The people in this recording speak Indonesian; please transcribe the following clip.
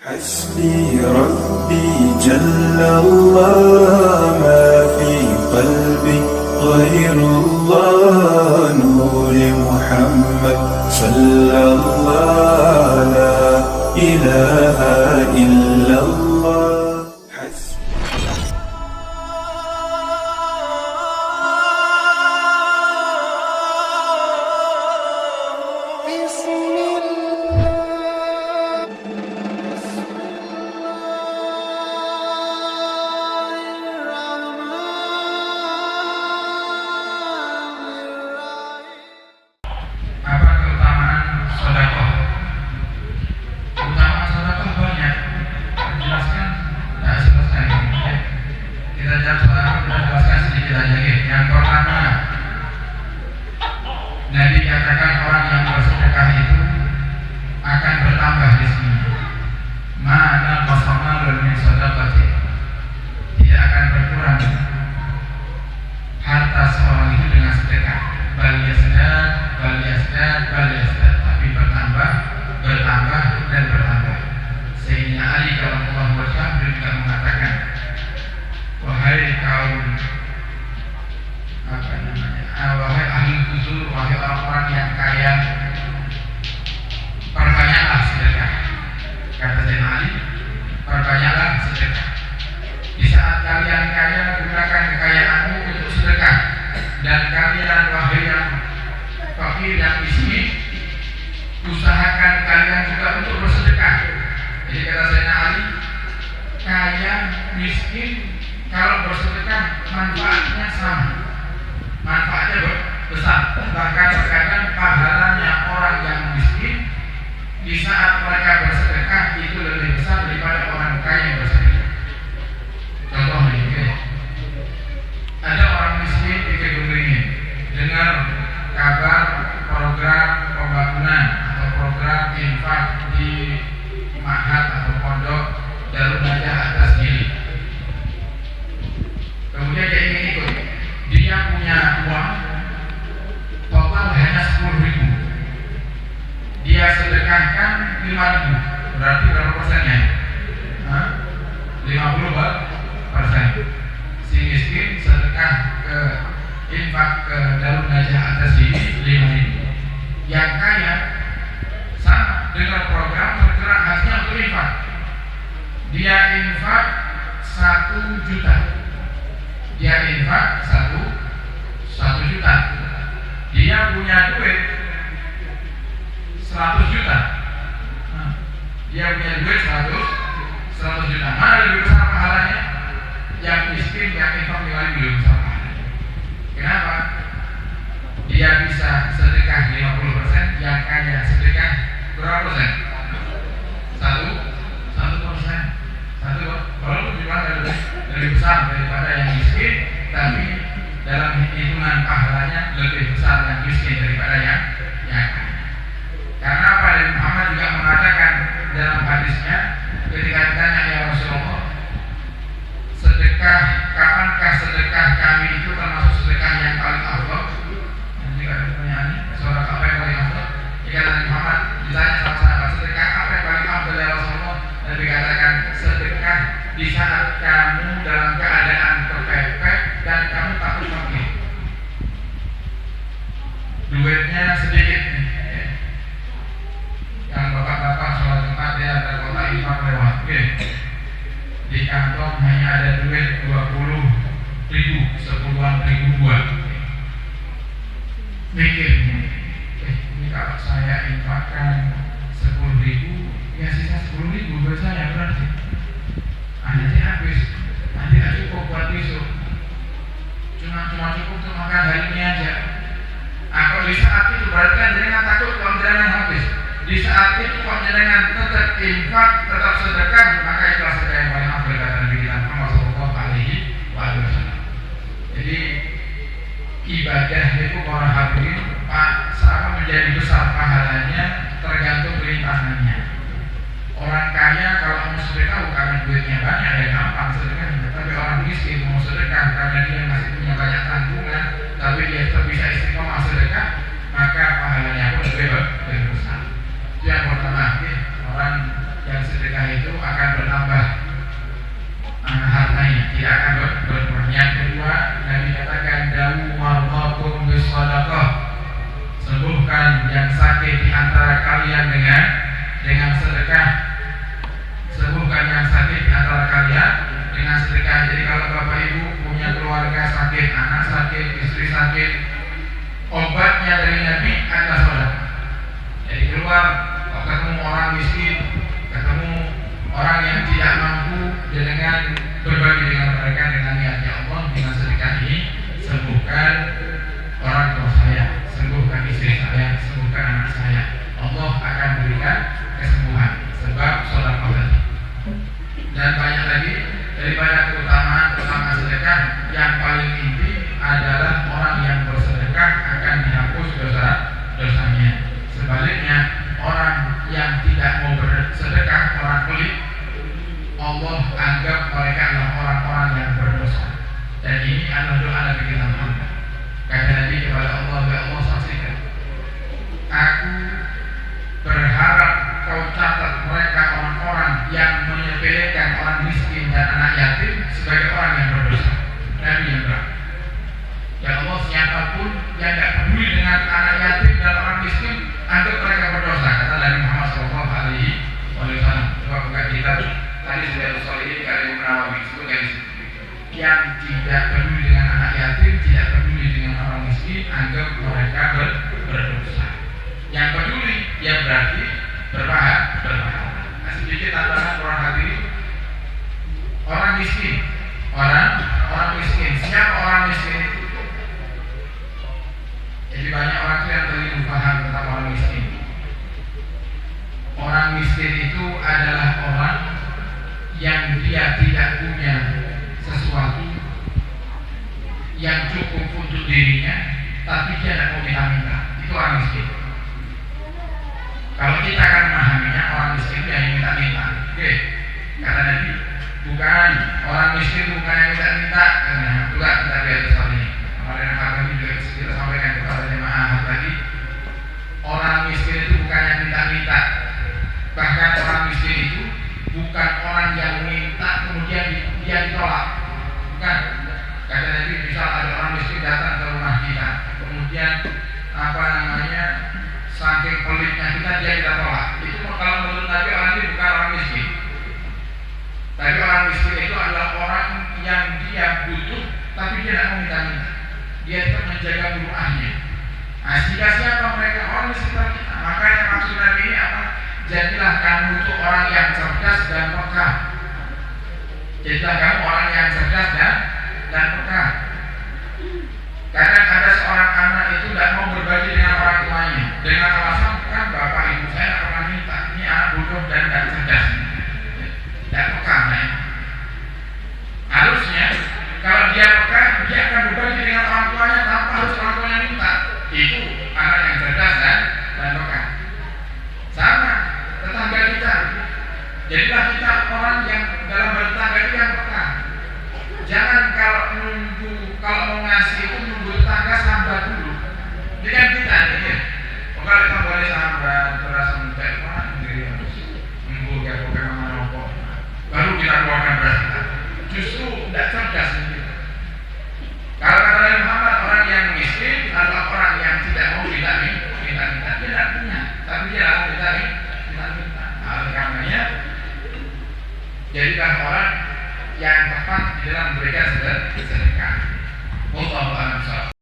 حسبي ربي جل الله ما في قلبي غير الله نور محمد صلى الله لا إله إلا الله Apa keutamaan sedekah? Keutamaan sedekah banyak. Jelaskan tidak selesai. Kita jelaskan sedikit aja. Yang pertama, Nabi katakan orang yang bersedekah itu akan bertambah di sini. Mana qasama min sadaqati, tidak akan berkurang harta seorang itu dengan sedekah. Bal yasdad, tapi bertambah dan bertambah. Sayyidina Ali radhiyallahu anhu juga mengatakan, wahai kaum wahai ahli kuzur, wahai orang-orang yang kaya, perbanyaklah sedekah. Kata Sayyidina Ali, perbanyaklah sedekah. Di saat kalian kaya, gunakan kekayaanmu untuk sedekah. Dan kalian wahai yang fakir yang di sini, usahakan kalian juga untuk bersedekah. Jadi kata Sayyidina Ali, kaya miskin kalau bersedekah manfaatnya sama, manfaatnya besar. Bahkan terkadang pahalanya orang yang miskin di saat mereka bersedekah itu lebih besar daripada orang kaya yang bersedekah. Contoh ini, ada orang miskin di Kedung Ringin dengar kabar program pembangunan atau program infak di Mahat atau pondok Darul Najah atas diri. Kemudian dia ingin ikut. Dia punya uang total hanya 10.000. Dia sedekahkan 5.000. Berarti berapa persennya? 50%. Si miskin sedekah ke infak ke Darul Najah atas diri 5.000. Yang kaya sama dengan program tergerak hatinya untuk infak. Dia infak 1 juta. Dia infak 1 juta. Dia punya duit 100 juta. Dia punya duit 100 juta. Mana lebih besar pahalanya? Yang miskin yang infak nilai belum besar pahalanya. Kenapa? Dia bisa sedekah 50%, yang kaya sedekah berapa persen? 1%. Walaupun jumlahnya lebih besar daripada yang miskin, tapi dalam hitungan pahalanya lebih besar yang miskin daripada yang kaya. Karena apa? Dan Muhammad juga mengatakan dalam hadisnya ketika ditanya, ya Rasulullah, sedekah, kapankah sedekah kami itu termasuk sedekah yang paling afdal? Ini ada pertanyaan, sedekah apa yang paling afdal? Jika Nabi Muhammad ditanya sama sahabat, sedekah apa yang paling afdal ya Rasulullah? Nabi katakan, sedekah di saat kamu dalam keadaan kepepet dan kamu takut fakir. Duitnya sedikit nih. Yang bapak-bapak sholat Jumat dia ada kota infak lewat. Di kantong hanya ada duit 20.000, 10-an ribu buat. Mikir, ini kalau saya infakkan 10.000, ya sisa 10.000 buat saya berarti. Nanti habis, nanti tidak cukup buat besok. Cuma cukup untuk makan hari ini aja. Kalau di saat itu berarti kan jenengan takut uang jenengan habis. Di saat itu kok jenengan tetap infak, tetap sedekah, maka itulah sedekah yang paling afdal kata Nabi kita Muhammad sallallahu alaihi wasallam. Jadi ibadah itu para hadirin sama menjadi besar pahalanya tergantung limpahannya. Orang kaya kalau mau sedekah karena duitnya banyak ya gampang sedekahnya. Tapi orang miskin mau sedekah karena dia masih punya banyak tanggungan, tapi dia tetap bisa istiqomah sedekah, maka pahalanya pun lebih besar. Itu yang pertama, orang yang sedekah itu akan bertambah hartanya, tidak akan berkurang. Yang kedua, Nabi katakan dawu mardakum bisadaqah, sembuhkan yang sakit di antara kalian dengan sedekah. Sembuhkan yang sakit di antara kalian dengan sedekah. Jadi kalau Bapak Ibu punya keluarga sakit, anak sakit, istri sakit, obatnya dari Nabi adalah sedekah. Jadi keluar, ketemu orang miskin, ketemu orang yang tidak mampu, dengan berbagi dengan mereka dengan niatnya Allah, dengan sedekah ini sembuhkan orang tua saya, sembuhkan istri saya, sembuhkan anak saya. Allah akan berikan kesembuhan sebab sedekah tadi. Dan banyak lagi daripada keutamaan sedekah, yang paling inti adalah orang yang bersedekah akan dihapus dosanya. Sebaliknya, orang yang tidak mau bersedekah, orang pelit, Allah anggap mereka adalah orang-orang yang berdosa. Dan ini adalah doa Nabi kita Muhammad. Kata Nabi kepada Allah, ya Allah, saksikan, aku berharap kau catat mereka orang-orang yang menyepelekan orang miskin dan anak yatim sebagai orang yang berdosa. Nabi yang berat. Ya Allah, siapapun yang tidak peduli dengan anak yatim dan orang miskin, anggap mereka berdosa. Kata Nabi Muhammad SAW. Coba buka kitab tadi sudah Sholihin Karim Nawawi, sebutkan di situ. Yang tidak peduli dengan anak yatim, tidak peduli dengan orang miskin, anggap mereka berdosa. Yang peduli, ya berarti berpahala. Nah, sedikit tambahan orang hadirin. Orang miskin, orang miskin. Siapa orang miskin itu? Jadi banyak orang yang keliru paham tentang orang miskin. Orang miskin itu adalah orang yang dia tidak punya sesuatu yang cukup untuk dirinya, tapi dia tidak mau minta-minta. Itu orang miskin. Kalau kita akan memahaminya, orang miskin itu yang minta-minta. Oke, kata Nabi, bukan orang miskin bukan yang minta-minta. Juga kita lihat soal ini. Kemarin kami juga kita sampaikan kepada jemaah tadi, orang miskin itu bukan yang minta-minta. Bahkan orang miskin itu bukan orang yang minta kemudian dia ditolak. Bukan. Kata Nabi, misal ada orang miskin datang ke rumah kita, kemudian saking pelitnya kita tolak. Itu kalau menurut Nabi, orang ini bukan orang miskin. Tapi orang miskin itu adalah orang yang dia butuh, tapi dia tidak mau minta-minta. Dia tetap menjaga muruahnya. Nah, siapa mereka? Orang di sekitar kita. Makanya maksud Nabi ini apa? Jadilah kamu itu orang yang cerdas dan peka. Jadilah kamu orang yang cerdas dan peka. Kadang ada seorang anak itu tidak mau berbagi dengan orang tuanya dengan alasan, kan bapak ibu saya tidak pernah minta. Ini anak bodoh dan tidak cerdas, tidak peka. Harusnya kalau dia peka, dia akan berbagi dengan orang tuanya tanpa harus orang tuanya minta. Itu anak yang cerdas dan peka. Sama tetangga kita. Jadilah kita orang yang dalam bertetangga itu yang peka. Jangan kalau mau ngasih itu nunggu tetangga sambat dulu. Ini kan kita nih ya. Kalau kita boleh sambat, terasa mentek mana sendiri harus nunggu kayak bukan mana baru kita keluarkan beras kita. Justru tidak cerdas ini. Kalau kata Nabi Muhammad, orang yang miskin adalah orang yang tidak mau minta-minta. Dia tidak punya, tapi dia mau minta-minta. Oleh karenanya, jadilah orang yang tepat di dalam memberikan sedekah.